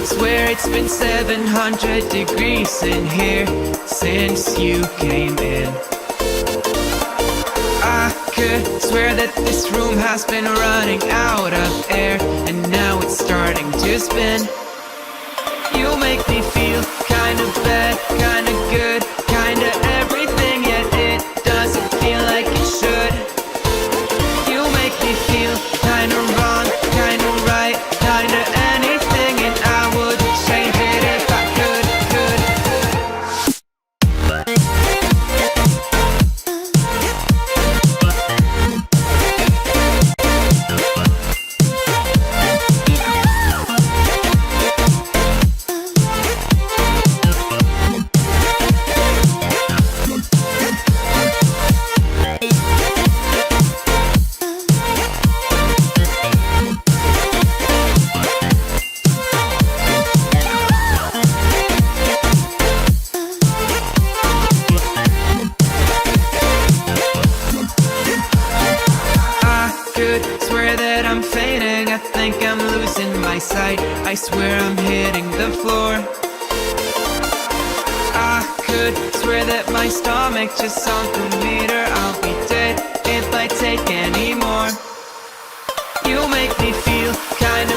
Swear it's been 700 degrees in here since you came in. I could swear that this room has been running out of air, and now it's starting to spin. You make me feel kinda bad, kinda good, kinda everything, yet it doesn't feel like it should. You make me feel kinda wrong, kinda right, kinda anything, and I would change it if I could. Swear that I'm fainting, I think I'm losing my sight, I swear I'm hitting the floor. I could swear that my stomach just sunk a meter, I'll be dead if I take any more. You make me feel kinda